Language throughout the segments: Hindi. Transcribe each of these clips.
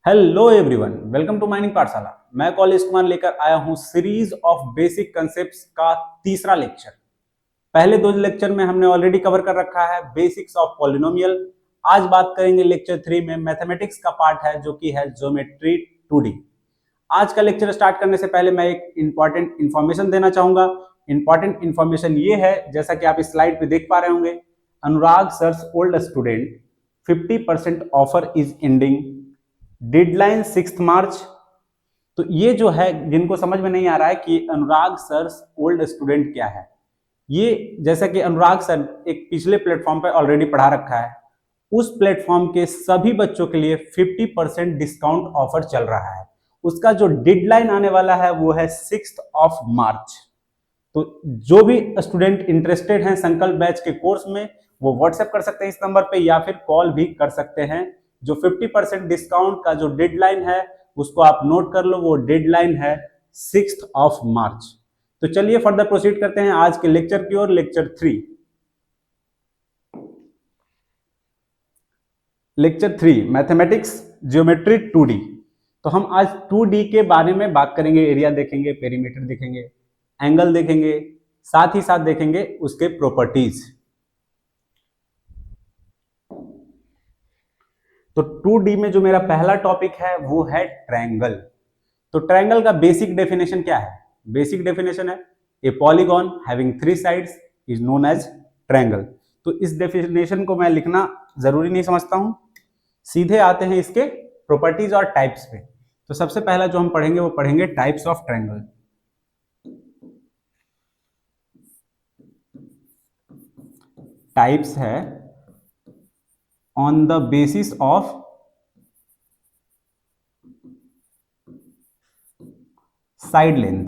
Hello everyone, welcome to mining Pathshala. मैं कॉलेज कुमार लेकर आया हूं सीरीज ऑफ बेसिक कंसेप्ट्स का तीसरा लेक्चर। पहले दो लेक्चर में हमने ऑलरेडी कवर कर रखा है बेसिक्स ऑफ पॉलिनोमियल। आज बात करेंगे लेक्चर 3 में मैथमेटिक्स का पार्ट है जो कि है ज्योमेट्री 2D। आज का लेक्चर स्टार्ट करने से पहले मैं एक इंपॉर्टेंट इंफॉर्मेशन देना चाहूंगा। इंपॉर्टेंट इंफॉर्मेशन ये है, जैसा कि आप इस स्लाइड पे देख पा रहे होंगे, Anurag sir's old student 50% offer is ending, deadline 6 March. तो ये जो है, जिनको समझ में नहीं आ रहा है कि अनुराग सर्स ओल्ड स्टूडेंट क्या है, ये जैसा कि अनुराग सर एक पिछले प्लेटफॉर्म पे ऑलरेडी पढ़ा रखा है, उस प्लेटफॉर्म के सभी बच्चों के लिए 50% डिस्काउंट ऑफर चल रहा है। उसका जो डेडलाइन आने वाला है वो है 6 मार्च। तो जो भी स्टूडेंट इंटरेस्टेड हैं संकल्प बैच के कोर्स में, वो व्हाट्सएप कर सकते हैं इस नंबर पे या फिर कॉल भी कर सकते हैं। जो 50% डिस्काउंट का जो डेडलाइन है उसको आप नोट कर लो, वो डेडलाइन है 6 मार्च। तो चलिए फर्दर प्रोसीड करते हैं आज के लेक्चर की ओर। Lecture 3 mathematics geometry 2D। तो हम आज 2D के बारे में बात करेंगे। एरिया देखेंगे, पेरीमीटर देखेंगे, एंगल देखेंगे, साथ ही साथ देखेंगे उसके प्रॉपर्टीज। तो 2D में जो मेरा पहला टॉपिक है वो है ट्रायंगल। तो ट्रायंगल का बेसिक डेफिनेशन क्या है? बेसिक डेफिनेशन है a polygon having 3 sides is known as triangle. तो इस डेफिनेशन को मैं लिखना जरूरी नहीं समझता हूं, सीधे आते हैं इसके प्रॉपर्टीज और टाइप्स पे। तो सबसे पहला जो हम पढ़ेंगे वो पढ़ेंगे टाइप्स ऑफ ट्रायंगल। टाइप्स है on the basis of side length.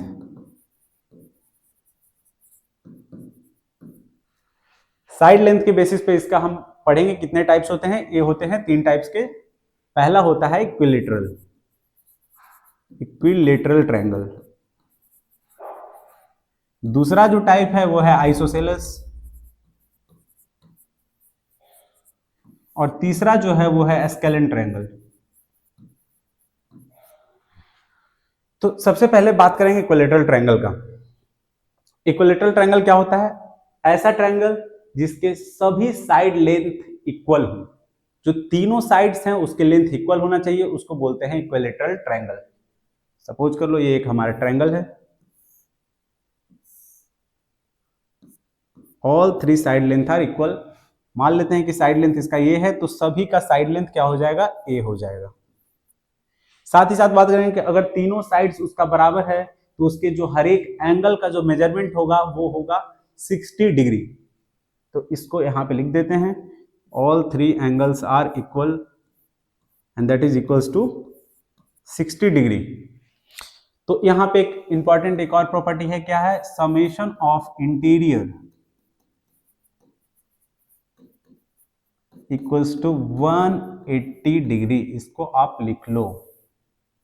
Side length के बेसिस पे इसका हम पढ़ेंगे कितने टाइप्स होते हैं। ये होते हैं 3 टाइप्स के। पहला होता है इक्विलेटरल ट्रायंगल। दूसरा जो टाइप है वो है आइसोसेलेस, और तीसरा जो है वो है स्केलेन ट्रायंगल। तो सबसे पहले बात करेंगे इक्विलेटरल ट्रायंगल का। इक्विलेटरल ट्रायंगल क्या होता है? ऐसा ट्रायंगल जिसके सभी साइड लेंथ इक्वल हो, जो तीनों साइड्स हैं उसके लेंथ इक्वल होना चाहिए, उसको बोलते हैं इक्विलेटरल ट्रायंगल। सपोज कर लो ये एक हमारा ट्रायंगल है, all 3 side length are equal. मान लेते हैं कि साइड लेंथ इसका ये है, तो सभी का साइड लेंथ क्या हो जाएगा? ए हो जाएगा। साथ ही साथ बात करेंगे कि अगर तीनों साइड्स उसका बराबर है तो उसके जो हर एक एंगल का जो मेजरमेंट होगा वो होगा 60 डिग्री। तो इसको यहां पे लिख देते हैं, all 3 angles are equal and that is equals to 60 degree. तो यहां पे एक इंपॉर्टेंट एक और प्रॉपर्टी है, क्या है? Summation of interior equals to 180 degree. इसको आप लिख लो।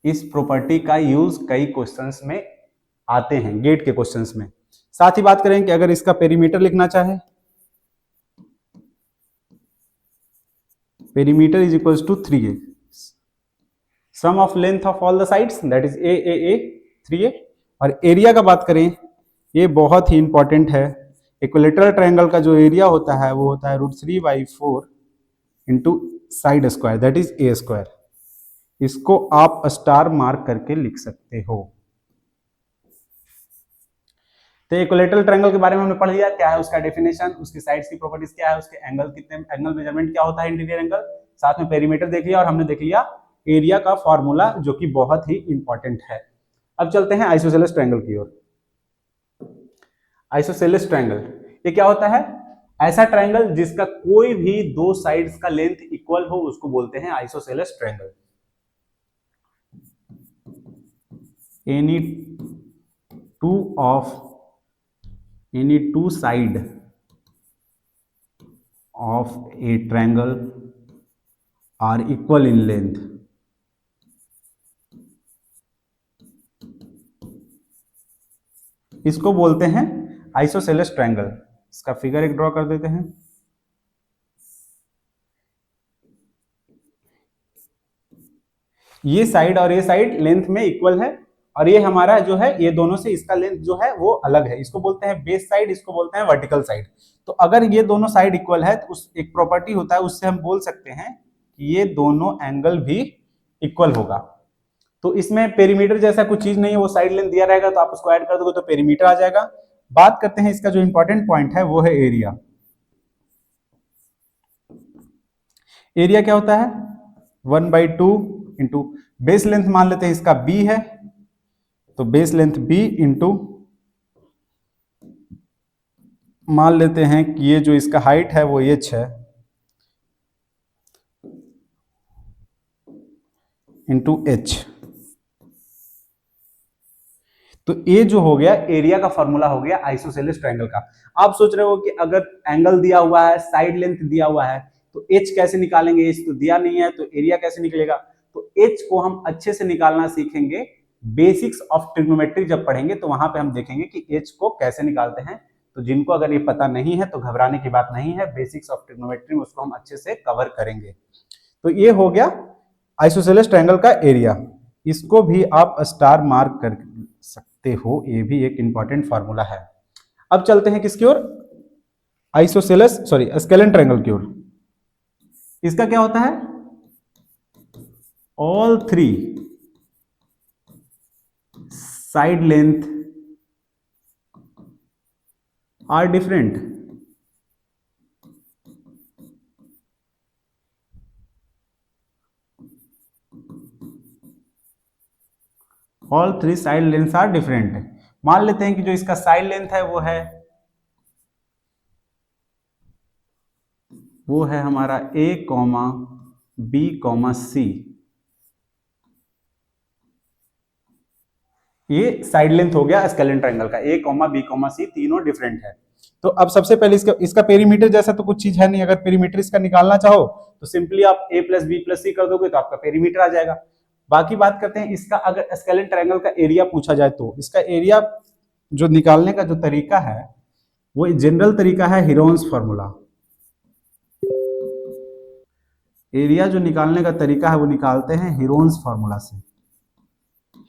इस प्रॉपर्टी का यूज कई क्वेश्चंस में आते हैं, गेट के क्वेश्चंस में। साथ ही बात करें कि अगर इसका पेरीमीटर लिखना चाहे, perimeter is equals to 3a, sum of length of all the sides that is a 3a। और एरिया का बात करें, ये बहुत ही इंपॉर्टेंट है। इक्विलेटरल ट्रायंगल का जो एरिया होता है वो होता है √3/4 into side square that is a square. इसको आप स्टार मार्क करके लिख सकते हो। तो इक्विलेटरल ट्रायंगल के बारे में हमने पढ़ लिया, क्या है उसका डेफिनेशन, उसकी साइड्स की प्रॉपर्टीज क्या है, उसके एंगल कितने, एंगल मेजरमेंट क्या होता है, इंटीरियर एंगल। साथ में पेरीमीटर देख लिया और हमने देख लिया एरिया का फॉर्मूला, जो कि बहुत ही इंपॉर्टेंट है। अब चलते हैं आइसोसेलेस ट्रायंगल की ओर। आइसोसेलेस ट्रायंगल ये क्या होता है? ऐसा ट्रायंगल जिसका कोई भी 2 साइड्स का लेंथ इक्वल हो उसको बोलते हैं isosceles triangle. Any two side of a triangle are equal in length। इसको बोलते हैं आइसोसेलेस ट्रायंगल। इसका फिगर एक ड्रॉ कर देते हैं। ये साइड और ये साइड लेंथ में इक्वल है, और ये हमारा जो है ये दोनों से इसका लेंथ जो है वो अलग है। इसको बोलते हैं बेस साइड, इसको बोलते हैं वर्टिकल साइड। तो अगर ये दोनों साइड इक्वल है तो उस एक प्रॉपर्टी होता है, उससे हम बोल सकते हैं कि ये दोनों एंगल भी इक्वल होगा। तो इसमें पेरीमीटर जैसा कुछ चीज नहीं है, वो साइड लेंथ दिया रहेगा तो आप उसको ऐड कर दोगे तो पेरीमीटर आ जाएगा। बात करते हैं इसका जो इंपॉर्टेंट पॉइंट है वो है एरिया। एरिया क्या होता है? 1/2 इंटू बेस लेंथ मान लेते हैं इसका b है, तो बेस लेंथ b इंटू मान लेते हैं कि ये जो इसका हाइट है वो h है, इंटू h। तो ये जो हो गया एरिया का फॉर्मूला हो गया आइसोसेलेस ट्रायंगल का। आप सोच रहे हो कि अगर एंगल दिया हुआ है, साइड लेंथ दिया हुआ है, तो h कैसे निकालेंगे? h तो दिया नहीं है, तो एरिया कैसे निकलेगा? तो h को हम अच्छे से निकालना सीखेंगे। बेसिक्स ऑफ ट्रिग्नोमेट्री जब पढ़ेंगे तो वहां पे हम देखेंगे कि h को कैसे निकालते हैं। तो जिनको अगर ये पता नहीं है तो घबराने की बात नहीं है, बेसिक्स ऑफ ट्रिग्नोमेट्री में उसको हम अच्छे से कवर करेंगे। तो ये हो गया आइसोसेलेस ट्रायंगल का एरिया। इसको भी आप स्टार मार्क कर सकते हो, ये भी एक इंपॉर्टेंट फार्मूला है। अब चलते हैं किसकी ओर? आइसोसेलेस सॉरी स्केलेन ट्रायंगल की ओर। इसका क्या होता है? All three side length are different. All three side length are different. मान लेते हैं कि जो इसका साइड लेंथ है वो है हमारा a, b, c। ये साइड लेंथ हो गया स्केलेन ट्रायंगल का, a, b, c तीनों डिफरेंट है। तो अब सबसे पहले इसका पेरीमीटर जैसा तो कुछ चीज है नहीं। अगर पेरीमीटर इसका निकालना चाहो तो सिंपली आप a प्लस बी प्लस सी कर दोगे तो आपका पेरीमीटर आ जाएगा। बाकी बात करते हैं इसका, अगर स्केलेन ट्रायंगल का एरिया पूछा जाए तो इसका एरिया जो निकालने का जो तरीका है वो जनरल तरीका है हीरोन्स फॉर्मूला। एरिया जो निकालने का तरीका है वो निकालते हैं हीरोन्स फॉर्मूला से।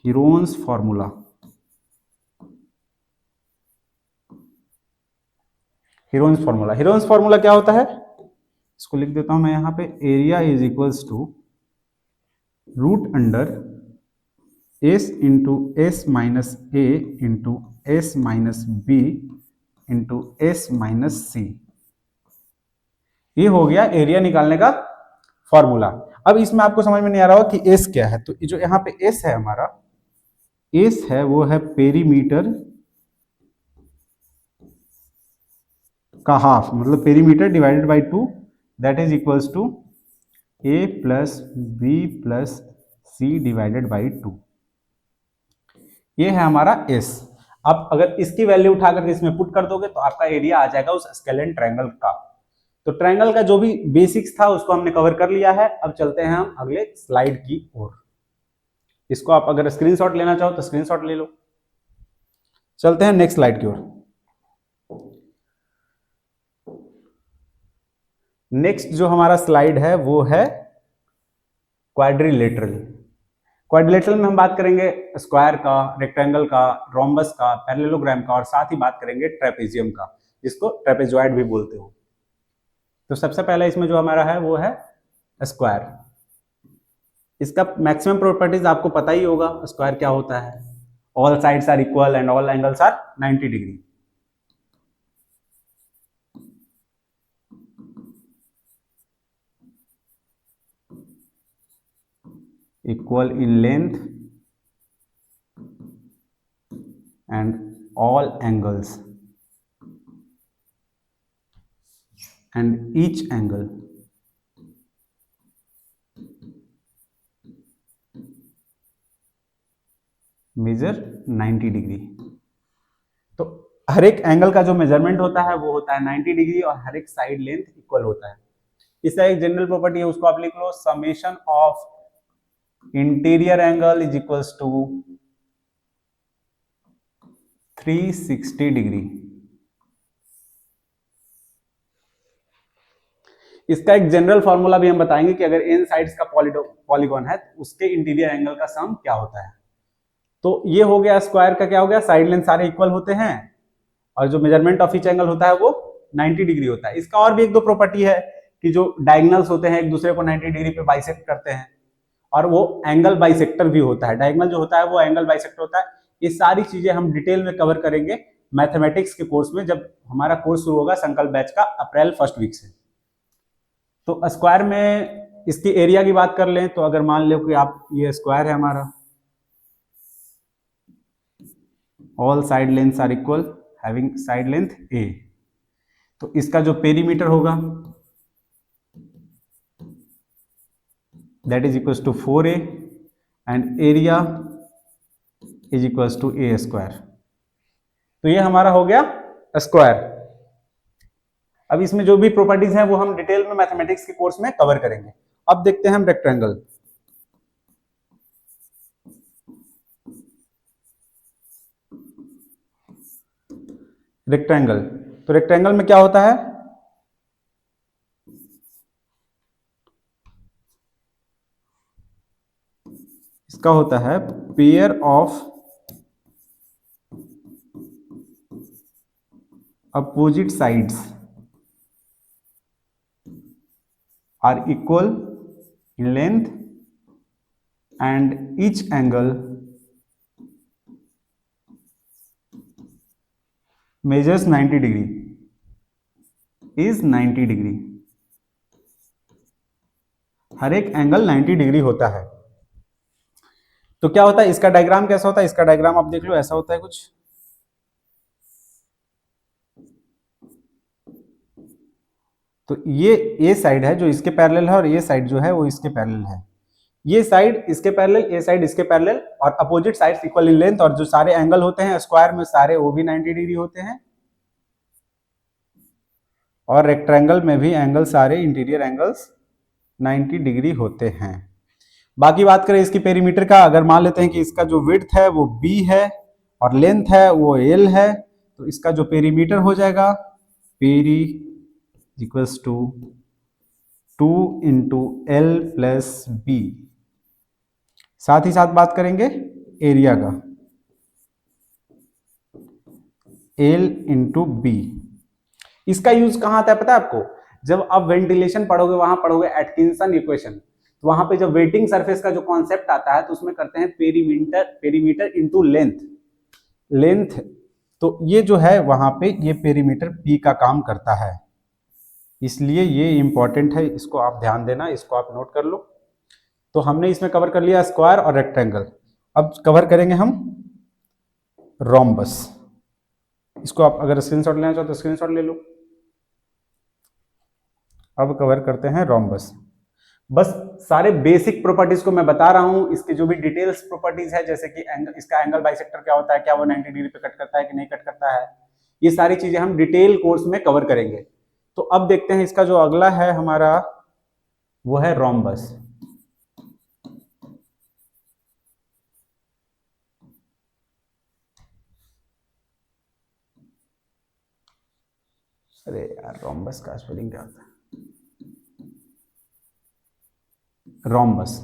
Heron's formula, Heron's formula. Heron's formula क्या होता है? इसको लिख देता हूं मैं यहां पे। Area is equals to root under s into s minus a into s minus b into s minus c. ये हो गया एरिया निकालने का फॉर्मूला। अब इसमें आपको समझ में नहीं आ रहा होगा कि एस क्या है, तो जो यहाँ पे एस है हमारा, एस है वो है पेरीमीटर का हाफ, मतलब perimeter divided by 2, that is equals to a plus b plus c divided by 2। ये है हमारा एस। अब अगर इसकी वैल्यू उठाकर इसमें पुट कर दोगे तो आपका एरिया आ जाएगा उस स्केलेन ट्रायंगल का। तो ट्रायंगल का जो भी बेसिक्स था उसको हमने कवर कर लिया है। अब चलते हैं हम अगले स्लाइड की ओर। इसको आप अगर स्क्रीनशॉट लेना चाहो तो स्क्रीनशॉट ले लो। चलते हैं नेक्स्ट स्लाइड की ओर। नेक्स्ट जो हमारा स्लाइड है वो है क्वाड्रिलेटरल। क्वाड्रिलेटरल में हम बात करेंगे स्क्वायर का, रेक्टेंगल का, रोम्बस का, पैरेललोग्राम का, और साथ ही बात करेंगे ट्रेपेजियम का, जिसको ट्रेपेजॉइड भी बोलते हो। तो सबसे पहले इसमें जो हमारा है वो है स्क्वायर। इसका मैक्सिमम प्रॉपर्टीज आपको पता ही होगा। स्क्वायर क्या होता है? All sides are equal and all angles are 90 degree. Equal in length and all angles, and each angle measure 90 degree. तो हर एक एंगल का जो मेजरमेंट होता है वो होता है 90 डिग्री, और हर एक साइड लेंथ इक्वल होता है। इसका एक जनरल प्रॉपर्टी है, उसको आप लिख लो, summation of interior angle is equals to 360 degree. इसका एक जनरल फॉर्मूला भी हम बताएंगे कि अगर एन साइड्स का पॉलीगॉन है तो उसके इंटीरियर एंगल का सम क्या होता है। तो ये हो गया स्क्वायर का, क्या हो गया, साइड लेंथ सारे इक्वल होते हैं और जो मेजरमेंट ऑफ ईच एंगल होता है वो 90 डिग्री होता है। इसका और भी एक दो प्रॉपर्टी है कि जो डायगोनल्स होते हैं एक दूसरे को 90 डिग्री पे बाइसेक्ट करते हैं और वो एंगल बाइसेक्टर भी होता है। डायगोनल जो होता है वो एंगल बाइसेक्टर होता है। ये सारी चीजें हम डिटेल में कवर करेंगे मैथमेटिक्स के कोर्स में, जब हमारा कोर्स शुरू होगा संकल्प बैच का अप्रैल फर्स्ट वीक से। तो स्क्वायर में इसकी एरिया की बात कर लें तो अगर मान लो कि आप, ये स्क्वायर है हमारा, all side length are equal having side length a, तो इसका जो पेरीमीटर होगा that is equal to 4a and area is equal to a square. तो ये हमारा हो गया स्क्वायर। अब इसमें जो भी प्रॉपर्टीज हैं वो हम डिटेल में मैथमेटिक्स के कोर्स में कवर करेंगे। अब देखते हैं हम रेक्टेंगल। रेक्टेंगल, तो रेक्टेंगल में क्या होता है, इसका होता है pair of opposite sides are equal in length and each angle measures 90 degree, is 90 degree. हर एक एंगल 90 डिग्री होता है। तो क्या होता है, इसका डायग्राम कैसा होता है, इसका डायग्राम आप देख लो, ऐसा होता है कुछ। तो ये साइड है जो इसके पैरेलल है और ये साइड जो है वो इसके पैरेलल है। ये साइड इसके पैरेलल, ये साइड इसके पैरेलल और opposite sides equal in length, और जो सारे एंगल होते हैं स्क्वायर में सारे वो भी 90 डिग्री होते हैं और रेक्टेंगल में भी एंगल सारे इंटीरियर एंगल्स 90 डिग्री होते हैं। बाकी बात करें इसकी पेरीमीटर का, अगर मान लेते हैं कि इसका जो विड्थ है वो b है और लेंथ है वो l है, तो इसका जो पेरीमीटर हो जाएगा peri equals to 2 into l plus b. साथ ही साथ बात करेंगे एरिया का, एल इंटू बी। इसका यूज कहां आता है पता है आपको, जब आप वेंटिलेशन पढ़ोगे वहां पढ़ोगे एटकिंसन इक्वेशन, तो वहां पे जब वेटिंग सरफेस का जो कॉन्सेप्ट आता है तो उसमें करते हैं पेरीमीटर इंटू लेंथ। तो ये जो है वहां पे ये पेरीमीटर पी का काम करता है, इसलिए ये इंपॉर्टेंट है, इसको आप ध्यान देना, इसको आप नोट कर लो। तो हमने इसमें कवर कर लिया स्क्वायर और रेक्टेंगल। अब कवर करेंगे हम रोम्बस। इसको आप अगर स्क्रीनशॉट लेना चाहो तो स्क्रीनशॉट ले लो। अब कवर करते हैं रोम्बस। बस सारे बेसिक प्रॉपर्टीज को मैं बता रहा हूं, इसके जो भी डिटेल्स प्रॉपर्टीज है, जैसे कि इसका एंगल बाइसेक्टर क्या होता है, क्या वो 90 डिग्री पे कट करता है कि नहीं कट करता है, ये सारी चीजें हम डिटेल कोर्स में कवर करेंगे। तो अब देखते हैं इसका जो अगला है हमारा वो है रोम्बस। अरे यार रोम्बस का स्पेलिंग क्या होता है, रोम्बस।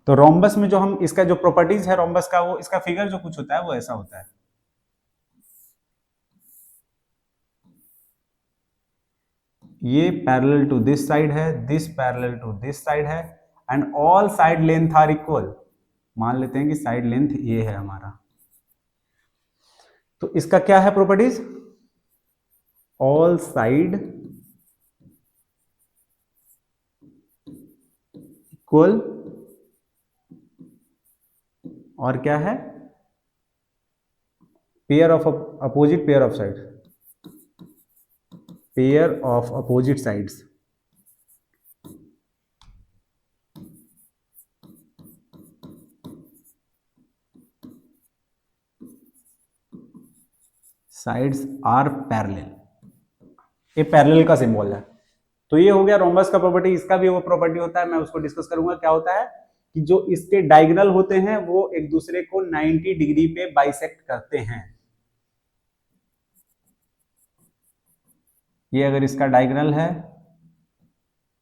तो रोम्बस में जो हम इसका जो प्रॉपर्टीज है रोम्बस का, वो इसका फिगर जो कुछ होता है वो ऐसा होता है। ये पैरेलल टू दिस साइड है, this parallel to this side है and all side length are equal. मान लेते हैं कि साइड लेंथ ये है हमारा, तो इसका क्या है प्रॉपर्टीज, ऑल साइड इक्वल और क्या है, pair of opposite pair of side, pair of opposite sides. Sides are parallel, ये पैरेलल का सिंबल है। तो ये हो गया रोम्बस का प्रॉपर्टी। इसका भी वो प्रॉपर्टी होता है, मैं उसको डिस्कस करूंगा। क्या होता है कि जो इसके डायगोनल होते हैं वो एक दूसरे को 90 डिग्री पे बाइसेक्ट करते हैं। ये अगर इसका डायगोनल है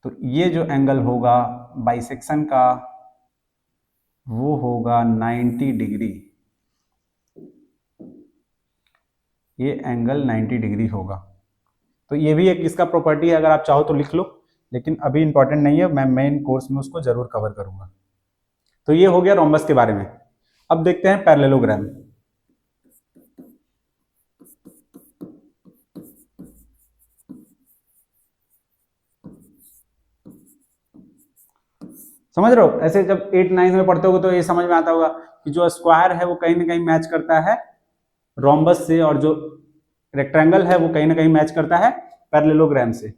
तो ये जो एंगल होगा बाइसेक्शन का वो होगा 90 डिग्री। ये एंगल 90 डिग्री होगा। तो ये भी एक इसका प्रॉपर्टी है, अगर आप चाहो तो लिख लो, लेकिन अभी इंपॉर्टेंट नहीं है, मैं मेन कोर्स में उसको जरूर कवर करूंगा। तो ये हो गया रोम्बस के बारे में। अब देखते हैं पैरेललोग्राम। समझ रहे हो? ऐसे जब 8 9 में पढ़ते होगे तो ये समझ में आता होगा कि जो स्क्वायर है वो कहीं ना कहीं मैच करता है रोम्बस से, और जो रेक्टेंगल है वो कहीं ना कहीं मैच करता है पैरेललोग्राम से।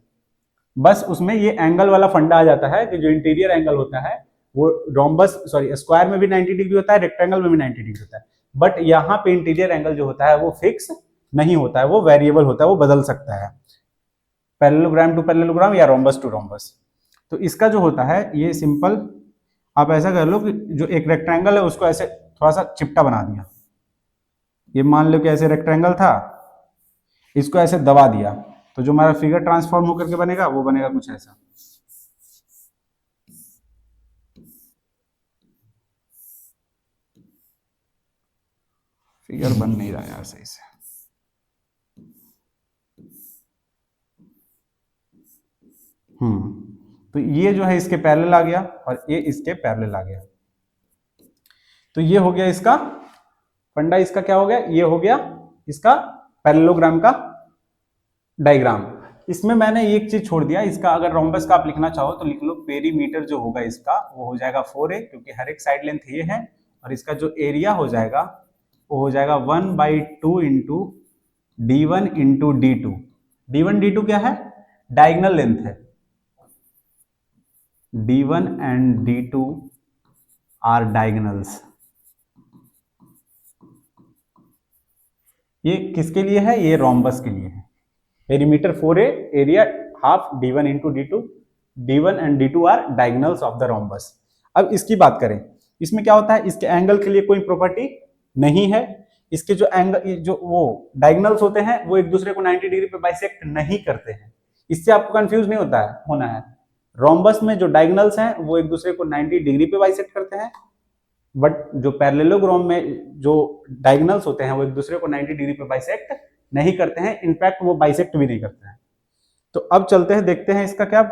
बस उसमें ये एंगल वाला फंडा आ जाता है कि जो इंटीरियर एंगल होता है वो रोम्बस सॉरी स्क्वायर में भी 90 डिग्री होता है, रेक्टेंगल में भी 90 डिग्री होता है। बट यहाँ पे इंटीरियर एंगल जो होता है वो फिक्स नहीं होता है, वो वेरिएबल होता है, वो बदल सकता है, पैरेललोग्राम टू पैरेललोग्राम या रोम्बस टू रोम्बस। तो इसका जो होता है ये सिंपल, आप ऐसा कर लो कि जो एक रेक्टेंगल है उसको ऐसे थोड़ा सा चिपटा बना दिया। ये मान लो कि ऐसे रेक्टेंगल था, इसको ऐसे दबा दिया, तो जो हमारा फिगर ट्रांसफॉर्म होकर के बनेगा वो बनेगा कुछ ऐसा। फिगर बन नहीं रहा यार सही से। तो ये जो है इसके पैरेलल आ गया और ये इसके पैरेलल आ गया। तो ये हो गया इसका फंडा। इसका क्या हो गया? ये हो गया इसका पैरेललोग्राम का डायग्राम। इसमें मैंने एक चीज छोड़ दिया, इसका अगर रोम्बस का आप लिखना चाहो तो लिख लो, पेरीमीटर जो होगा इसका वो हो जाएगा 4a, क्योंकि हर एक साइड लेंथ ये है, और इसका जो एरिया हो जाएगा वो हो जाएगा 1/2 into D1 into D2। D1 D2 क्या है? डायगनल लेंथ है। D1 and D2 are diagonals. ये किसके लिए है? ये रोम्बस के लिए है। Perimeter 4a, area half D1 into D2, D1 and D2 are diagonals of the rhombus. अब इसकी बात करें, इसमें क्या होता है, इसके एंगल के लिए कोई प्रॉपर्टी नहीं है। इसके जो एंगल जो वो डायगनल्स होते हैं वो एक दूसरे को 90 डिग्री पे बाइसेक्ट नहीं करते हैं। इससे आपको कंफ्यूज नहीं होना है। रोम्बस में जो डायगनल्स हैं वो एक दूसरे को 90 डिग्री पे बाइसेक्ट करते हैं, बट जो पैरेललोग्राम में जो डायगनल्स होते हैं वो एक दूसरे को 90 डिग्री पे बाइसेक्ट नहीं करते हैं, इनफैक्ट वो बाइसेक्ट भी नहीं करते हैं। तो अब चलते हैं, देखते हैं इसका क्या,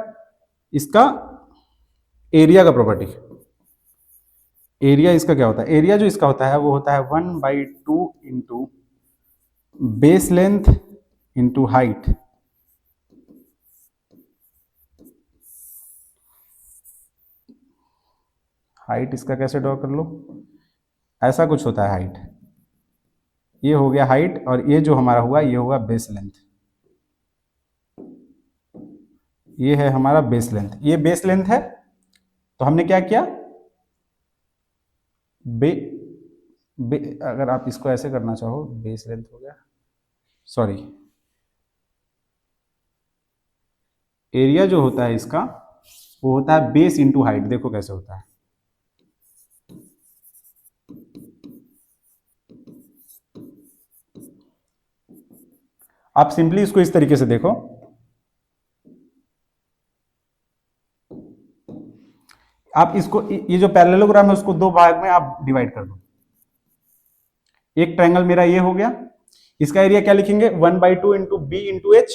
इसका एरिया का प्रॉपर्टी। एरिया इसका क्या होता है? एरिया जो इसका होता है वो होता है 1/2 into base length into height. Height इसका कैसे ड्रॉ कर लो, ऐसा कुछ होता है हाइट। ये हो गया हाइट, और ये जो हमारा हुआ ये होगा बेस लेंथ। ये है हमारा बेस लेंथ, ये बेस लेंथ है। तो हमने क्या किया, अगर आप इसको ऐसे करना चाहो, बेस लेंथ हो गया, सॉरी, एरिया जो होता है इसका वो होता है बेस इंटू हाइट। देखो कैसे होता है, आप सिंपली इसको इस तरीके से देखो, आप इसको ये जो पैरेललोग्राम है उसको दो भाग में आप डिवाइड कर दो। एक ट्रायंगल मेरा ये हो गया, इसका एरिया क्या लिखेंगे, 1/2 into b into h.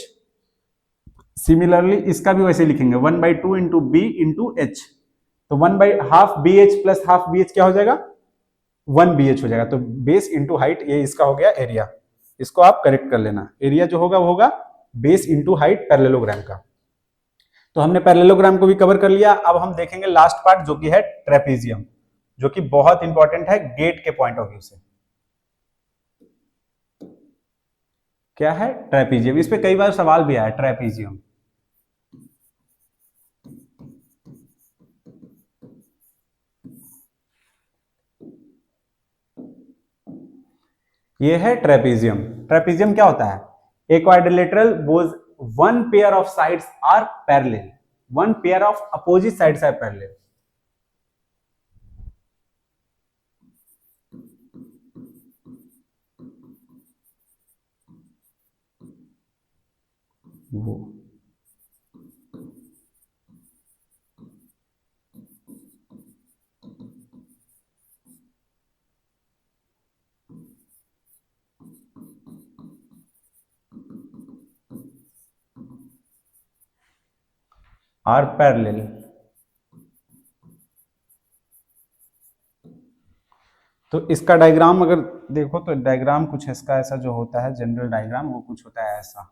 Similarly इसका भी वैसे लिखेंगे 1/2 इंटू बी इंटू एच। तो 1/2 b h plus half b h क्या हो जाएगा, 1 बी एच हो जाएगा। तो बेस इंटू हाइट, ये इसका हो गया एरिया। इसको आप करेक्ट कर लेना, एरिया जो होगा वो होगा बेस इंटू हाइट पैरेललोग्राम का। तो हमने पैरेललोग्राम को भी कवर कर लिया। अब हम देखेंगे लास्ट पार्ट जो कि है ट्रेपेजियम, जो कि बहुत इंपॉर्टेंट है गेट के पॉइंट ऑफ व्यू से। क्या है? ट्रेपेजियम। इस पे कई बार सवाल भी आया, ट्रेपेजियम। ये है ट्रेपेजियम। ट्रेपेजियम क्या होता है? A quadrilateral whose one pair of sides are parallel, one pair of opposite sides are parallel. वो आर पैरेलल। तो इसका डायग्राम अगर देखो तो डायग्राम कुछ इसका ऐसा जो होता है, जनरल डायग्राम वो कुछ होता है ऐसा।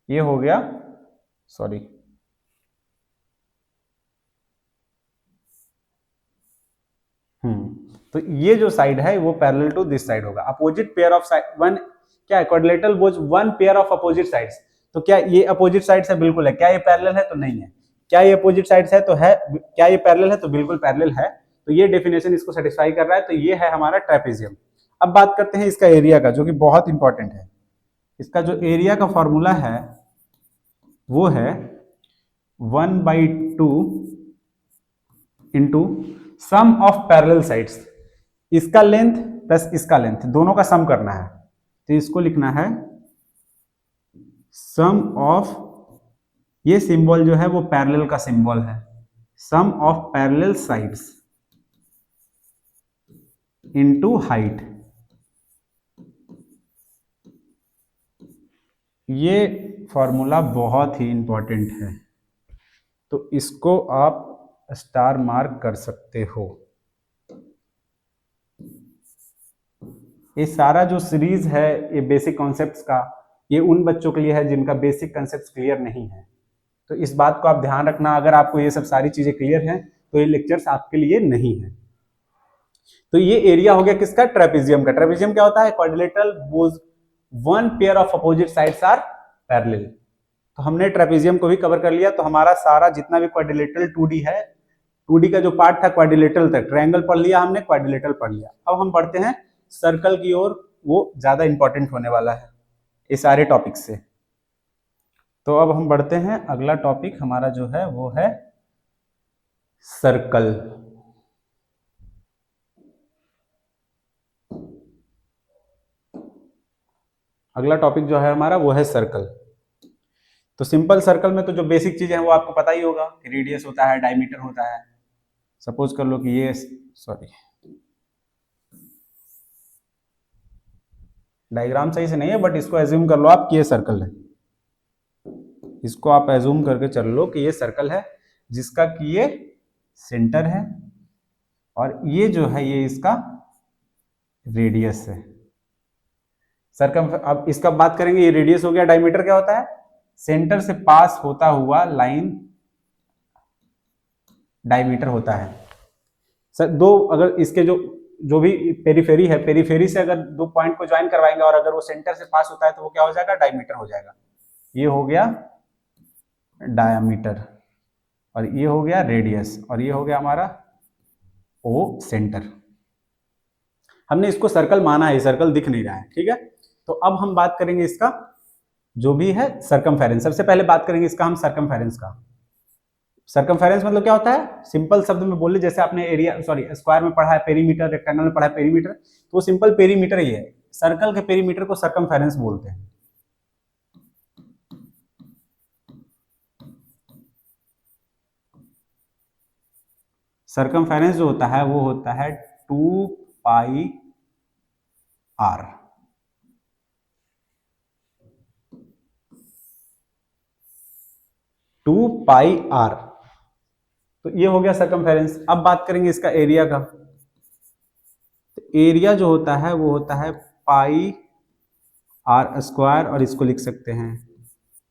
ये हो गया, सॉरी, तो ये जो साइड है वो पैरेलल टू दिस साइड होगा। Opposite pair of side one, क्या है, quadrilateral whose one pair of opposite sides. तो क्या ये अपोजिट साइड है? बिल्कुल है। क्या ये पैरेलल है? तो नहीं है। क्या ये अपोजिट साइड्स है? तो है। क्या ये पैरेलल है? तो बिल्कुल पैरेलल है। तो ये डेफिनेशन इसको सेटिस्फाई कर रहा है। तो ये है हमारा ट्रेपेजियम। अब बात करते हैं इसका एरिया का, जो कि बहुत इंपॉर्टेंट है। इसका जो एरिया का फॉर्मूला है वो है 1/2 into sum of parallel sides. इसका लेंथ प्लस इसका लेंथ दोनों का सम करना है। तो इसको लिखना है सम ऑफ, ये सिंबल जो है वो पैरेलल का सिंबल है, sum of parallel sides into height. ये फॉर्मूला बहुत ही इंपॉर्टेंट है, तो इसको आप स्टार मार्क कर सकते हो। ये सारा जो सीरीज है ये बेसिक कॉन्सेप्ट्स का, ये उन बच्चों के लिए है जिनका बेसिक कॉन्सेप्ट्स क्लियर नहीं है। तो इस बात को आप ध्यान रखना, अगर आपको ये सब सारी चीजें क्लियर हैं तो ये लेक्चर्स आपके लिए नहीं है। तो ये एरिया हो गया किसका? ट्रेपेजियम का। ट्रेपेजियम क्या होता है? Quadrilateral whose one pair of opposite sides are parallel. तो हमने ट्रेपेजियम को भी कवर कर लिया। तो हमारा सारा जितना भी क्वाड्रिलेटरल 2D है, 2D का जो पार्ट था क्वाड्रिलेटरल तक, ट्रायंगल पढ़ लिया हमने, क्वाड्रिलेटरल पढ़ लिया। अब हम बढ़ते हैं सर्कल की ओर, वो ज्यादा इंपॉर्टेंट होने वाला है ये सारे टॉपिक से। तो अब हम बढ़ते हैं, अगला टॉपिक हमारा जो है वो है सर्कल। अगला टॉपिक जो है हमारा वो है सर्कल। तो सिंपल सर्कल में तो जो बेसिक चीजें हैं वो आपको पता ही होगा कि रेडियस होता है, डायमीटर होता है। सपोज कर लो कि ये, सॉरी डायग्राम सही से नहीं है, बट इसको एज्यूम कर लो आप कि ये सर्कल है। इसको आप एज्यूम करके चल लो कि ये सर्कल है, जिसका कि ये सेंटर है और ये जो है ये इसका रेडियस है। सर्कम, अब इसका बात करेंगे, ये रेडियस हो गया। डायमीटर क्या होता है? सेंटर से पास होता हुआ लाइन डायमीटर होता है। सर दो, अगर इसके जो भी पेरीफेरी है, पेरीफेरी से अगर दो पॉइंट को ज्वाइन करवाएंगे और अगर वो सेंटर से पास होता है तो वो क्या हो जाएगा? डायमीटर हो जाएगा। ये हो गया डायमीटर और ये हो गया रेडियस और ये हो गया हमारा ओ सेंटर। हमने इसको सर्कल माना है, सर्कल दिख नहीं रहा है, ठीक है। तो अब हम बात करेंगे इसका जो भी है सर्कमफेरेंस। सबसे पहले बात करेंगे इसका हम सर्कमफेरेंस का। सर्कमफेरेंस मतलब क्या होता है? सिंपल शब्द में बोले, जैसे आपने एरिया, सॉरी स्क्वायर में पढ़ा है पेरीमीटर, रेक्टेंगल में पढ़ा है पेरीमीटर, तो वो सिंपल पेरीमीटर ही है। सर्कल के पेरीमीटर को सर्कमफेरेंस बोलते हैं। सर्कमफेरेंस जो होता है वो होता है 2πr। 2πr, तो ये हो गया सर्कमफेरेंस। अब बात करेंगे इसका एरिया का। तो एरिया जो होता है वो होता है पाई आर स्क्वायर, और इसको लिख सकते हैं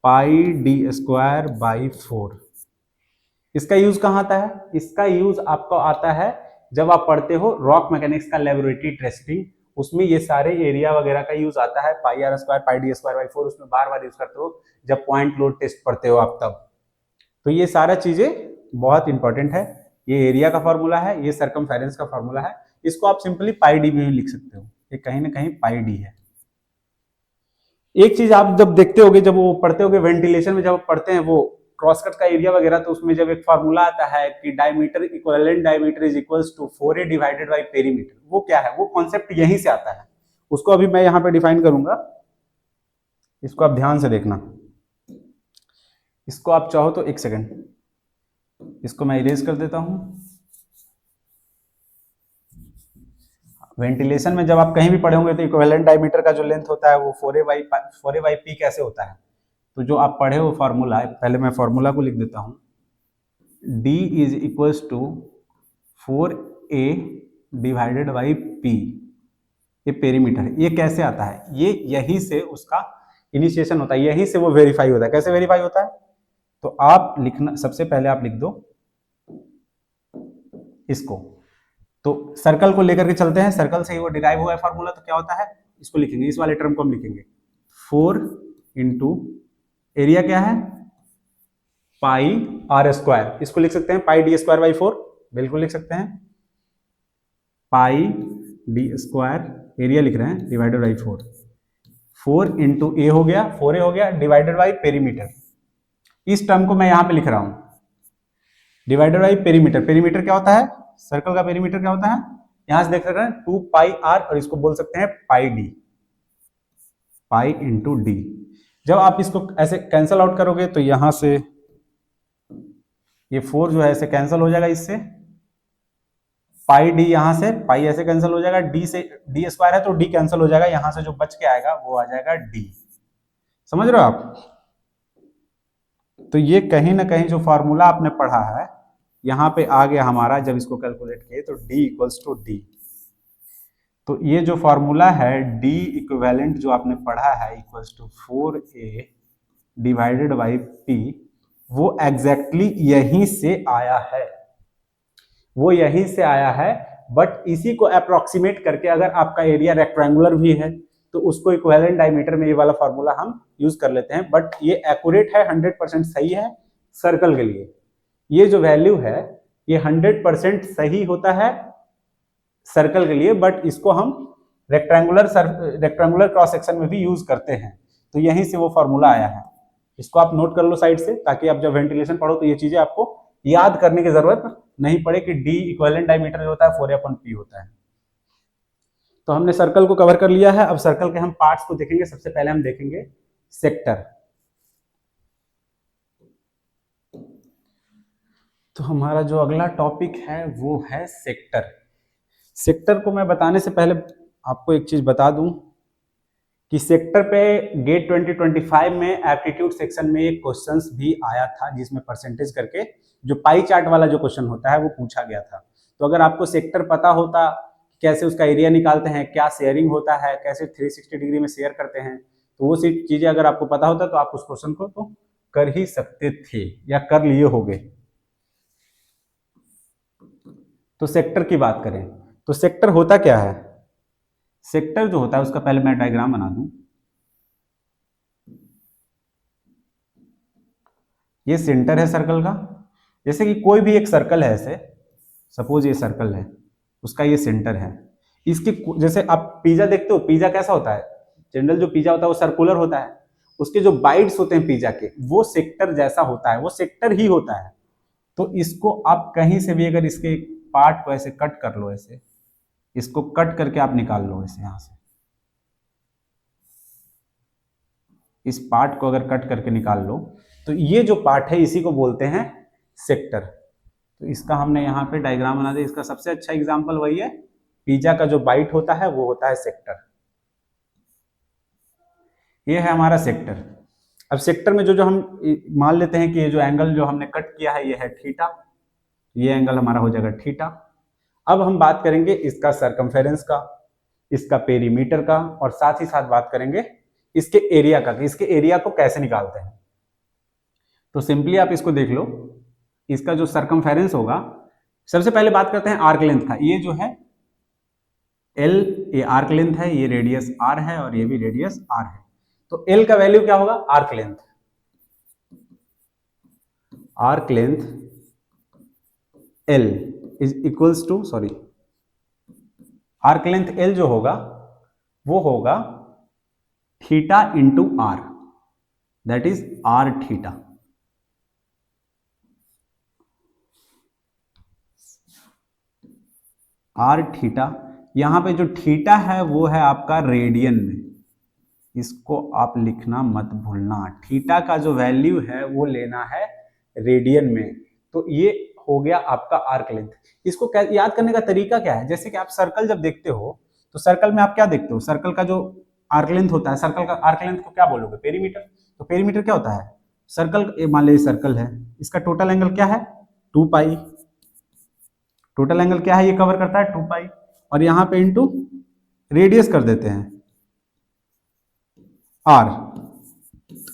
पाई डी स्क्वायर बाई 4। इसका यूज कहाँ आता है? इसका यूज आपको आता है जब आप पढ़ते हो रॉक मैकेनिक्स का लेबोरेटरी टेस्टिंग, उसमें ये सारे एरिया वगैरह का यूज आता है। Pi r square, pi d square by 4 उसमें बार बार यूज करते हो जब पॉइंट लोड टेस्ट पढ़ते हो आप तब। तो ये सारा चीजें बहुत इंपॉर्टेंट है। ये एरिया का फॉर्मूला है, ये सर्कमफेरेंस का फॉर्मूला है। इसको आप सिंपली पाई डी में भी लिख सकते हो, ये कहीं ना कहीं पाई डी है। एक चीज आप जब देखते होगे, जब वो पढ़ते होगे वेंटिलेशन में, जब पढ़ते हैं वो क्रॉसकट का एरिया वगैरह, तो उसमें जब एक फार्मूला आता है कि diameter equivalent diameter is equals to 4a divided by perimeter, वो क्या है? वो कॉन्सेप्ट यहीं से आता है। उसको अभी मैं यहाँ पे डिफाइन करूंगा, इसको आप ध्यान से देखना। इसको आप चाहो तो एक सेकंड, इसको मैं इरेज कर देता हूं। वेंटिलेशन में जब आप कहीं भी पढ़े होंगे तो इक्विवेलेंट डायमीटर का जो लेंथ होता है वो 4a/p कैसे होता है, तो जो आप पढ़े हो फार्मूला है, पहले मैं फार्मूला को लिख देता हूँ। d is equals to 4a divided by p, ये पेरीमीटर है। ये कैसे आता है, ये यहीं से उसका इनिशिएशन होता है, यहीं से वो वेरीफाई होता है। कैसे वेरीफाई होता है, तो आप लिखना, सबसे पहले आप लिख दो इसको, तो सर्कल को लेकर के चलते हैं, सर्कल से ही वो डिराइव हुआ है फार्मूला, तो क्या होता है, इसको लिखेंगे, इस वाले टर्म को हम लिखेंगे 4 इंटू एरिया क्या है, पाई आर स्क्वायर, इसको लिख सकते हैं पाई डी स्क्वायर बाई 4, बिल्कुल लिख सकते हैं, पाई डी स्क्वायर, एरिया लिख रहे हैं, डिवाइडेड बाई 4 इंटू ए हो गया, 4a हो गया, डिवाइडेड बाई पेरीमीटर। इस टर्म को मैं यहां पे लिख रहा हूं, डिवाइडेड बाई पेरीमीटर। पेरीमीटर क्या होता है, सर्कल का पेरीमीटर क्या होता है, यहां से देख सकते हैं 2 पाई आर, और इसको बोल सकते हैं पाई डी, पाई इंटू डी। जब आप इसको ऐसे कैंसल आउट करोगे तो यहां से ये 4 जो है ऐसे कैंसल हो जाएगा, इससे पाई डी, यहां से पाई ऐसे कैंसिल हो जाएगा, डी से डी स्क्वायर है तो डी कैंसिल हो जाएगा, यहां से जो बच के आएगा वो आ जाएगा डी। समझ रहे हो आप, तो ये कहीं ना कहीं जो फॉर्मूला आपने पढ़ा है यहां पे आ गया हमारा, जब इसको कैलकुलेट किए तो d इक्वल्स टू डी। तो ये जो फॉर्मूला है d इक्विवेलेंट जो आपने पढ़ा है equals to 4a divided by p, वो एग्जैक्टली यहीं से आया है, वो यहीं से आया है। बट इसी को अप्रोक्सीमेट करके अगर आपका एरिया रेक्टेंगुलर भी है तो उसको इक्विवेलेंट डायमीटर में ये वाला फॉर्मूला हम यूज कर लेते हैं, बट ये एक्यूरेट है, 100% सही है सर्कल के लिए। ये जो वैल्यू है ये 100% सही होता है सर्कल के लिए, बट इसको हम रेक्टेंगुलर क्रॉस सेक्शन में भी यूज करते हैं, तो यहीं से वो फॉर्मूला आया है। इसको आप नोट कर लो साइड से, ताकि आप जब वेंटिलेशन पढ़ो तो ये चीजें आपको याद करने की जरूरत नहीं पड़े कि डी इक्विवेलेंट डायमीटर जो होता है 4a/p होता है। तो हमने सर्कल को कवर कर लिया है, अब सर्कल के हम पार्ट्स को देखेंगे। सबसे पहले हम देखेंगे सेक्टर। तो हमारा जो अगला टॉपिक है वो है सेक्टर। सेक्टर को मैं बताने से पहले आपको एक चीज बता दूं कि सेक्टर पे गेट 2025 में एप्टीट्यूड सेक्शन में एक क्वेश्चंस भी आया था, जिसमें परसेंटेज करके जो पाई चार्ट वाला जो क्वेश्चन होता है वो पूछा गया था। तो अगर आपको सेक्टर पता होता, कैसे उसका एरिया निकालते हैं, क्या शेयरिंग होता है, कैसे 360 डिग्री में शेयर करते हैं, तो वो सी चीजें अगर आपको पता होता तो आप उस क्वेश्चन को तो कर ही सकते थे या कर लिए होगे। तो सेक्टर की बात करें तो सेक्टर होता क्या है, सेक्टर जो होता है उसका पहले मैं डायग्राम बना दूं। ये सेंटर है सर्कल का, जैसे कि कोई भी एक सर्कल है, ऐसे सपोज ये सर्कल है, उसका ये सेंटर है। इसके जैसे आप पिज्जा देखते हो, पिज्जा कैसा होता है, जनरल जो पिज्जा होता है वो सर्कुलर होता है, उसके जो बाइट्स होते हैं पिज्जा के वो सेक्टर जैसा होता है, वो सेक्टर ही होता है। तो इसको आप कहीं से भी अगर इसके पार्ट को ऐसे कट कर लो, ऐसे इसको कट करके आप निकाल लो ऐसे, यहां से इस पार्ट को अगर कट करके निकाल लो तो ये जो पार्ट है इसी को बोलते हैं सेक्टर। तो इसका हमने यहाँ पे डायग्राम बना दिया। इसका सबसे अच्छा एग्जांपल वही है, पिज्जा का जो बाइट होता है वो होता है सेक्टर। ये है हमारा सेक्टर। अब सेक्टर में जो हम मान लेते हैं कि ये जो एंगल जो हमने कट किया है ये है थीटा, ये एंगल हमारा हो जाएगा थीटा। अब हम बात करेंगे इसका सरकमफेरेंस का, इसका पेरीमीटर का, और साथ ही साथ बात करेंगे इसके एरिया का, कि इसके एरिया को कैसे निकालते हैं। तो सिंपली आप इसको देख लो, इसका जो सरकमफेरेंस होगा, सबसे पहले बात करते हैं आर्क लेंथ का। ये जो है एल, ये आर्क लेंथ है, ये रेडियस आर है और ये भी रेडियस आर है। तो एल का वैल्यू क्या होगा, arc length, arc length l is equals to, sorry, arc length l जो होगा वो होगा theta into r, that is r theta. R theta, यहां पे जो थीटा है वो है आपका रेडियन में, इसको आप लिखना मत भूलना। थीटा का जो वैल्यू है वो लेना है रेडियन में। तो ये हो गया आपका आर्क लेंथ। इसको याद करने का तरीका क्या है, जैसे कि आप सर्कल जब देखते हो तो सर्कल में आप क्या देखते हो, सर्कल का जो आर्क लेंथ होता है, सर्कल का आर्क लेंथ को क्या बोलोगे, पेरीमीटर। तो पेरीमीटर क्या होता है, सर्कल, मान लीजिए सर्कल है, इसका टोटल एंगल क्या है 2 पाई, टोटल एंगल क्या है ये कवर करता है 2 पाई, और यहाँ पे इंटू रेडियस कर देते हैं आर,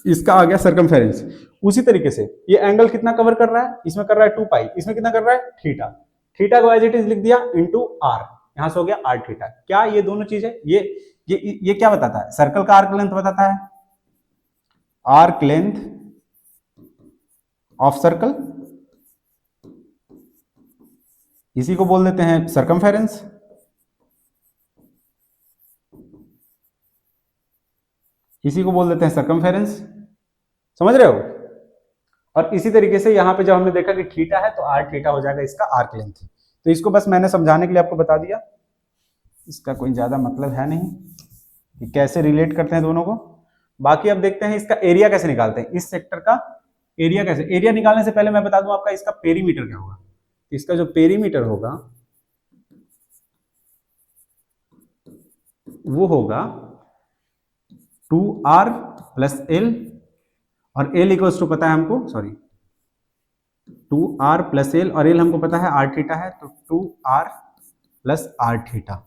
इसका आ गया सर्कमफेरेंस। उसी तरीके से ये एंगल कितना कवर कर रहा है, इसमें कर रहा है 2 पाई, इसमें कितना कर रहा है थीटा, थीटा को एज इट इज लिख दिया इंटू आर, यहां से हो गया आर थीटा। क्या ये दोनों चीजें, ये क्या बताता है, सर्कल का आर्क लेंथ बताता है, आर्क लेंथ ऑफ सर्कल, इसी को बोल देते हैं सर्कमफेरेंस। इसी को बोल देते हैं सर्कमफेरेंस, समझ रहे हो। और इसी तरीके से यहां पे जब हमने देखा कि थीटा है तो आर थीटा हो जाएगा इसका आर्क लेंथ। तो इसको बस मैंने समझाने के लिए आपको बता दिया, इसका कोई ज्यादा मतलब है नहीं कि कैसे रिलेट करते हैं दोनों को। बाकी अब देखते हैं इसका एरिया कैसे निकालते हैं, इस सेक्टर का एरिया कैसे। एरिया निकालने से पहले मैं बता दूं आपका इसका पेरीमीटर क्या होगा। इसका जो पेरीमीटर होगा वो होगा 2r प्लस एल, और एल इक्वल्स टू पता है हमको, सॉरी 2r प्लस एल, और एल हमको पता है आर थीटा है, तो 2r प्लस आर थीटा,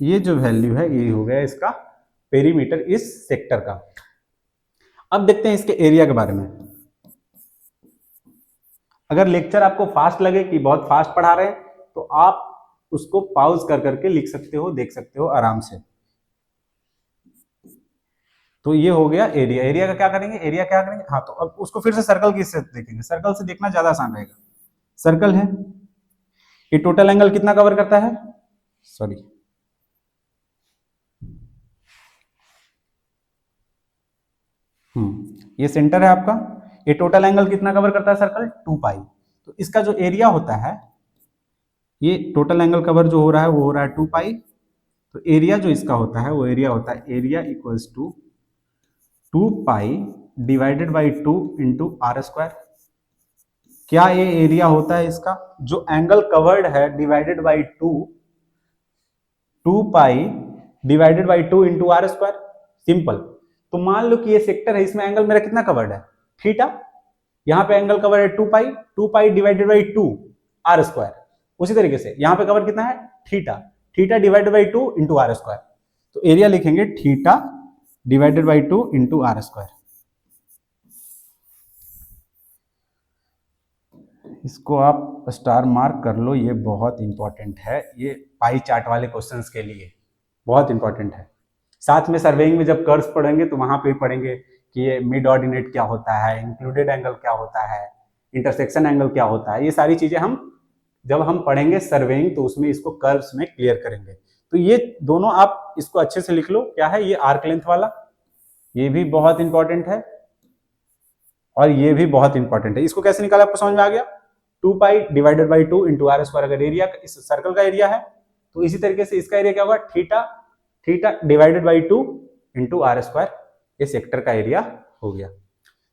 ये जो वैल्यू है ये हो गया इसका पेरीमीटर इस सेक्टर का। अब देखते हैं इसके एरिया के बारे में। अगर लेक्चर आपको फास्ट लगे कि बहुत फास्ट पढ़ा रहे हैं तो आप उसको पॉज कर करके लिख सकते हो, देख सकते हो आराम से। तो ये हो गया एरिया। एरिया का क्या करेंगे, एरिया क्या करेंगे, हाँ तो अब उसको फिर से सर्कल की से देखेंगे, सर्कल से देखना ज्यादा आसान रहेगा। सर्कल है, ये टोटल एंगल कितना कवर करता है, सॉरी ये सेंटर है आपका, ये टोटल एंगल कितना कवर करता है सर्कल 2 पाई। तो इसका जो एरिया होता है, ये टोटल एंगल कवर जो हो रहा है वो हो रहा है 2 पाई, तो एरिया जो इसका होता है वो एरिया होता है area equals to 2 pi divided by 2 into r square. क्या ये एरिया होता है इसका, जो एंगल कवर्ड है divided by 2 pi divided by 2 into r square, simple. तो मान लो कि ये सेक्टर है, इसमें एंगल मेरा कितना कवर्ड है थीटा, यहां पे एंगल कवर है 2 pi divided by 2 r square. उसी तरीके से यहां पे कवर कितना है theta, theta divided by 2 into r square. तो एरिया लिखेंगे theta divided by 2 into r square. इसको आप स्टार मार्क कर लो, ये बहुत इंपॉर्टेंट है, ये पाई चार्ट वाले क्वेश्चंस के लिए बहुत इंपॉर्टेंट है। साथ में सर्वेइंग में जब कर्व्स पढ़ेंगे तो वहां पे पढ़ेंगे कि ये मिड ऑर्डिनेट क्या होता है, इंक्लूडेड एंगल क्या होता है, इंटरसेक्शन एंगल क्या होता है, ये सारी चीजें हम जब हम पढ़ेंगे सर्वेइंग तो उसमें इसको कर्व्स में क्लियर करेंगे। तो ये दोनों आप इसको अच्छे से लिख लो, क्या है ये आर्क लेंथ वाला, ये भी बहुत इंपॉर्टेंट है और ये भी बहुत इंपॉर्टेंट है। इसको कैसे निकाला आपको समझ में आ गया, 2 pi divided by 2 into r square. अगर एरिया इस सर्कल का एरिया है तो इसी तरीके से इसका एरिया क्या होगा theta, theta divided by 2 into r square, ये सेक्टर का एरिया हो गया।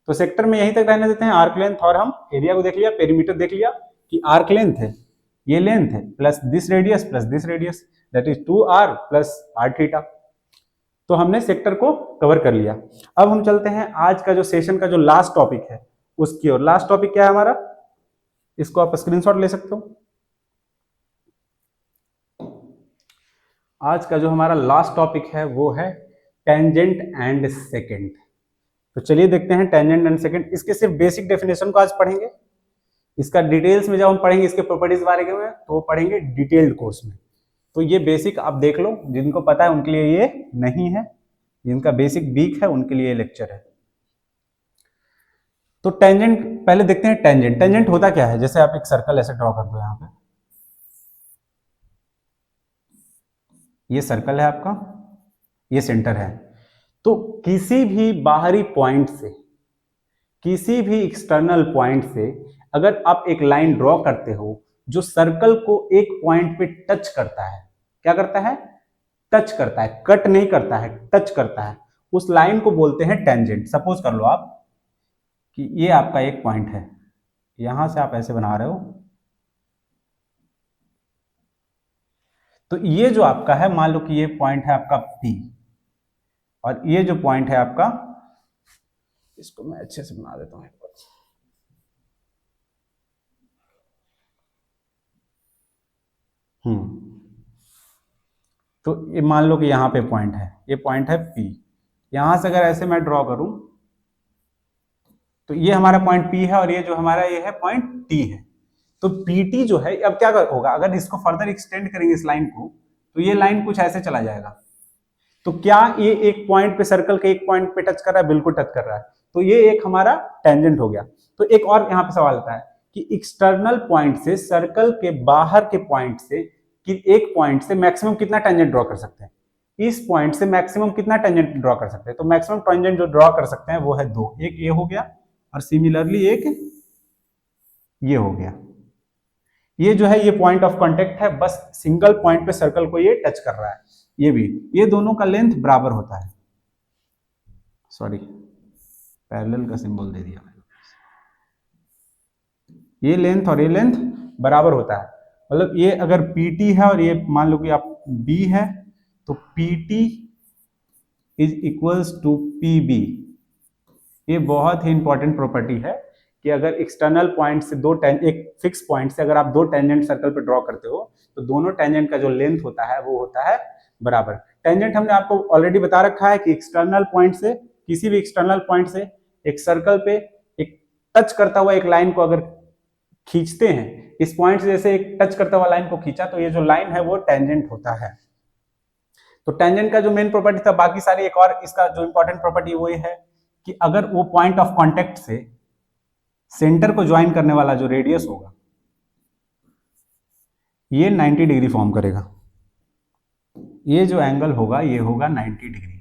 तो सेक्टर में यहीं तक रहने देते हैं आर्क लेंथ, और हम एरिया को देख लिया, पेरीमीटर देख लिया कि आर्क लेंथ है, ये लेंथ है plus this radius that is 2r plus r theta. तो हमने सेक्टर को कवर कर लिया। अब हम चलते हैं आज का जो सेशन का जो लास्ट टॉपिक है उसकी ओर। लास्ट टॉपिक क्या है हमारा, इसको आप स्क्रीनशॉट ले सकते हो। आज का जो हमारा लास्ट टॉपिक है वो है टेंजेंट एंड सेकेंड। तो चलिए देखते हैं टेंजेंट एंड सेकेंड। इसके सिर्फ बेसिक डेफिनेशन को आज पढ़ेंगे, इसका डिटेल्स में जब हम पढ़ेंगे इसके प्रॉपर्टीज बारे में तो वो पढ़ेंगे डिटेल्ड कोर्स में। तो ये बेसिक आप देख लो, जिनको पता है उनके लिए ये नहीं है, जिनका बेसिक वीक है उनके लिए लेक्चर है। तो टेंजेंट पहले देखते हैं। टेंजेंट, टेंजेंट होता क्या है, जैसे आप एक सर्कल ऐसे ड्रॉ कर दो, यहाँ पे ये सर्कल है आपका, ये सेंटर है। तो किसी भी बाहरी पॉइंट से, किसी भी एक्सटर्नल पॉइंट से अगर आप एक लाइन ड्रॉ करते हो जो सर्कल को एक पॉइंट पे टच करता है, क्या करता है, टच करता है, कट नहीं करता है, टच करता है, उस लाइन को बोलते हैं टेंजेंट। सपोज कर लो आप कि ये आपका एक पॉइंट है, यहां से आप ऐसे बना रहे हो, तो ये जो आपका है, मान लो कि ये पॉइंट है आपका P, और ये जो पॉइंट है आपका, इसको मैं अच्छे से बना देता हूं एक बार। तो ये मान लो कि यहाँ पे पॉइंट है, ये पॉइंट है P। यहां से अगर ऐसे मैं ड्रॉ करूं तो ये हमारा पॉइंट P है, और ये जो हमारा ये है पॉइंट T है। तो PT जो है, अब क्या होगा, अगर इसको फर्दर एक्सटेंड करेंगे इस लाइन को, तो ये लाइन कुछ ऐसे चला जाएगा। तो क्या ये एक पॉइंट पे, सर्कल के एक पॉइंट पे टच कर रहा है? बिल्कुल टच कर रहा है। तो ये एक हमारा टेंजेंट हो गया। तो एक और यहाँ पे सवाल आता है कि एक्सटर्नल पॉइंट से, सर्कल के बाहर के पॉइंट से, कि एक पॉइंट से मैक्सिमम कितना टेंजेंट ड्रॉ कर सकते हैं? इस पॉइंट से मैक्सिमम कितना टेंजेंट ड्रॉ कर सकते हैं? तो मैक्सिमम टेंजेंट जो ड्रॉ कर सकते हैं वो है 2, एक ये हो गया और सिमिलरली एक ये हो गया। ये जो है ये पॉइंट ऑफ कांटेक्ट है, बस सिंगल पॉइंट पे सर्कल को ये टच कर रहा है। ये भी, ये दोनों का लेंथ बराबर होता है। सॉरी, पैरेलल का सिंबल दे दिया मैंने। ये लेंथ और ये लेंथ बराबर होता है, मतलब ये अगर PT है और ये मान लो कि आप B है, तो PT is equals to PB। ये बहुत ही इंपॉर्टेंट प्रॉपर्टी है कि अगर एक्सटर्नल पॉइंट से एक फिक्स पॉइंट से अगर आप दो टेंजेंट सर्कल पे ड्रॉ करते हो, तो दोनों टेंजेंट का जो लेंथ होता है वो होता है बराबर। टेंजेंट हमने आपको ऑलरेडी बता रखा है कि एक्सटर्नल पॉइंट से, किसी भी एक्सटर्नल पॉइंट से एक सर्कल पे एक टच करता हुआ एक लाइन को अगर खींचते हैं, इस पॉइंट से जैसे एक टच करता हुआ लाइन को खींचा, तो ये जो लाइन है वो टेंजेंट होता है। तो टेंजेंट का जो मेन प्रॉपर्टी था, बाकी सारी एक और इसका जो इंपॉर्टेंट प्रॉपर्टी वो ये है कि अगर वो पॉइंट ऑफ कांटेक्ट से सेंटर को ज्वाइन करने वाला जो रेडियस होगा, ये 90 डिग्री फॉर्म करेगा। ये जो एंगल होगा ये होगा 90 डिग्री।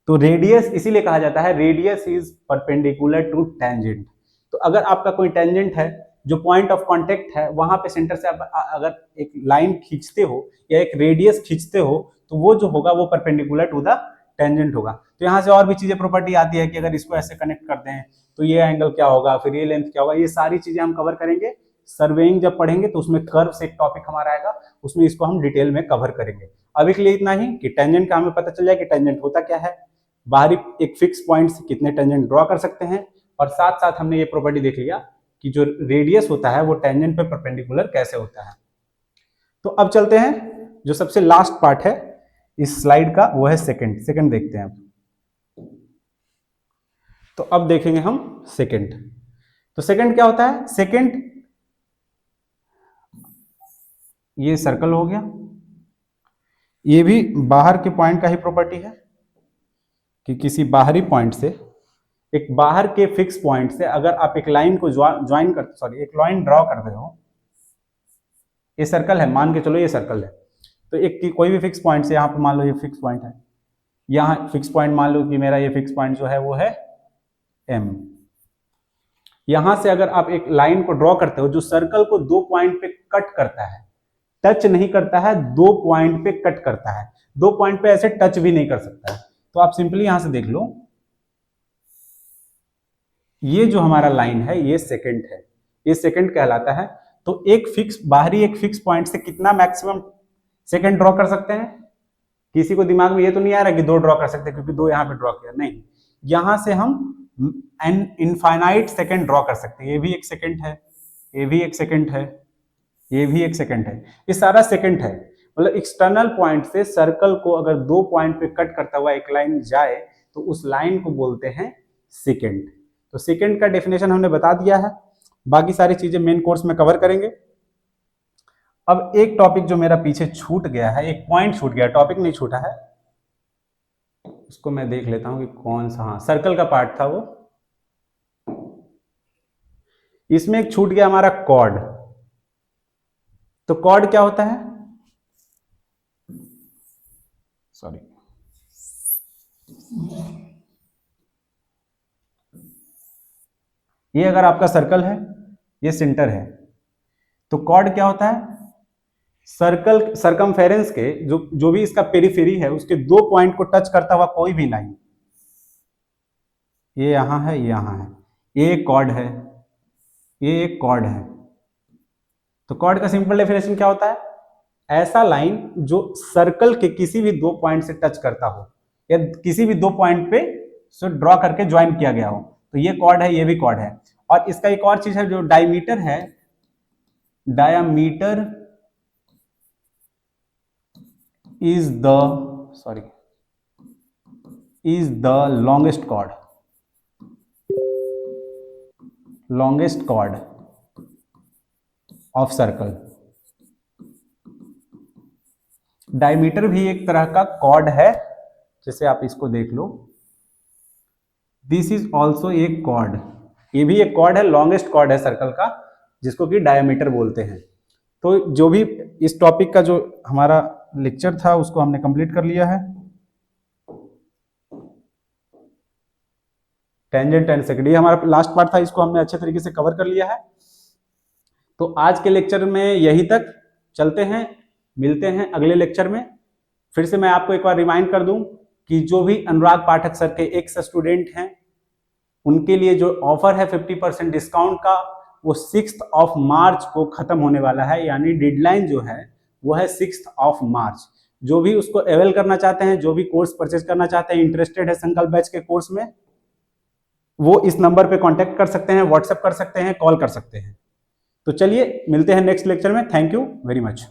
तो रेडियस इसीलिए कहा जाता है radius is perpendicular to tangent. तो अगर आपका कोई टेंजेंट है जो पॉइंट ऑफ कांटेक्ट है, वहां पे सेंटर से आप अगर एक लाइन खींचते हो या एक रेडियस खींचते हो, तो वो जो होगा वो परपेंडिकुलर टू द टेंजेंट होगा। तो यहाँ से और भी चीजें प्रॉपर्टी आती है कि अगर इसको ऐसे कनेक्ट करते हैं तो ये एंगल क्या होगा, फिर ये लेंथ क्या होगा, ये सारी चीजें हम कवर करेंगे। सर्वेइंग जब पढ़ेंगे तो उसमें कर्व से एक टॉपिक हमारा आएगा, उसमें इसको हम डिटेल में कवर करेंगे। अभी के लिए इतना ही कि टेंजेंट का हमें पता चल जाए कि टेंजेंट होता क्या है, बाहरी एक फिक्स पॉइंट से कितने टेंजेंट ड्रॉ कर सकते हैं, और साथ साथ हमने ये प्रॉपर्टी देख लिया कि जो रेडियस होता है वो टेंजेंट पे परपेंडिकुलर कैसे होता है। तो अब चलते हैं जो सबसे लास्ट पार्ट है इस स्लाइड का, वो है सेकंड देखते हैं अब। तो अब देखेंगे हम सेकंड। तो सेकंड क्या होता है? सेकंड, ये सर्कल हो गया, ये भी बाहर के पॉइंट का ही प्रॉपर्टी है कि किसी बाहरी पॉइंट से, एक बाहर के फिक्स पॉइंट से अगर आप एक लाइन को ज्वाइन कर, सॉरी, एक लाइन ड्रॉ कर रहे हो, ये सर्कल है, मान के चलो ये सर्कल है, तो एक कोई भी फिक्स पॉइंट से, यहाँ पे मान लो ये फिक्स पॉइंट है, यहाँ फिक्स पॉइंट मान लो कि मेरा ये फिक्स पॉइंट जो है वो है M। यहां से अगर आप एक लाइन को ड्रॉ करते हो जो सर्कल को दो पॉइंट पे कट करता है, टच नहीं करता है, दो पॉइंट पे कट करता है, दो पॉइंट पे ऐसे टच भी नहीं कर सकता है, तो आप सिंपली यहां से देख लो, ये जो हमारा लाइन है ये सेकंड है, ये सेकंड कहलाता है। तो एक फिक्स, बाहरी एक फिक्स पॉइंट से कितना मैक्सिमम सेकंड ड्रॉ कर सकते हैं? किसी को दिमाग में ये तो नहीं आ रहा कि दो ड्रॉ कर सकते हैं क्योंकि दो यहां पे ड्रॉ किया, नहीं, यहां से हम एन इनफाइनाइट सेकंड ड्रॉ कर सकते हैं। ये भी एक सेकंड है, ये भी एक सेकंड है, ये भी एक सेकंड है, ये सारा सेकंड है। मतलब एक्सटर्नल पॉइंट से सर्कल को अगर दो पॉइंट पे कट करता हुआ एक लाइन जाए तो उस लाइन को बोलते हैं सेकंड। तो सेकंड का डेफिनेशन हमने बता दिया है, बाकी सारी चीजें मेन कोर्स में कवर करेंगे। अब एक टॉपिक जो मेरा पीछे छूट गया है, एक पॉइंट छूट गया, टॉपिक नहीं छूटा है, उसको मैं देख लेता हूं कि कौन सा, हाँ, सर्कल का पार्ट था वो। इसमें एक छूट गया हमारा कॉर्ड। तो कॉर्ड क्या होता है? सॉरी, ये अगर आपका सर्कल है, ये सेंटर है, तो कॉर्ड क्या होता है? सर्कल सरकमफेरेंस के जो भी इसका पेरिफेरी है उसके दो पॉइंट को टच करता हुआ कोई भी लाइन, ये यहां है, ये यहां है, ये एक कॉर्ड है, ये एक कॉर्ड है। तो कॉर्ड का सिंपल डेफिनेशन क्या होता है? ऐसा लाइन जो सर्कल के किसी भी दो पॉइंट से टच करता हो या किसी भी दो पॉइंट पे से ड्रॉ करके ज्वाइन किया गया हो, तो ये कॉर्ड है, ये भी कॉर्ड है। और इसका एक और चीज है जो डायमीटर है, diameter is the longest chord of circle. Diameter भी एक तरह का कॉर्ड है, जैसे आप इसको देख लो, this is also a chord, ये भी एक कॉर्ड है, लॉन्गेस्ट कॉर्ड है सर्कल का, जिसको कि डायमीटर बोलते हैं। तो जो भी इस टॉपिक का जो हमारा लेक्चर था उसको हमने कंप्लीट कर लिया है। टेंजेंट एंड सेकंड, ये हमारा लास्ट पार्ट था, इसको हमने अच्छे तरीके से कवर कर लिया है। तो आज के लेक्चर में यही तक, चलते हैं, मिलते हैं अगले लेक्चर में। फिर से मैं आपको एक बार रिमाइंड कर दूं कि जो भी अनुराग पाठक सर के एक्स स्टूडेंट हैं उनके लिए जो ऑफर है 50% डिस्काउंट का, वो 6 मार्च को खत्म होने वाला है, यानी डेडलाइन जो है वो है 6 मार्च। जो भी उसको अवेल करना चाहते हैं, जो भी कोर्स परचेज करना चाहते हैं, इंटरेस्टेड है संकल्प बैच के कोर्स में, वो इस नंबर पे कांटेक्ट कर सकते हैं, व्हाट्सएप कर सकते हैं, कॉल कर सकते हैं। तो चलिए मिलते हैं नेक्स्ट लेक्चर में। Thank you very much.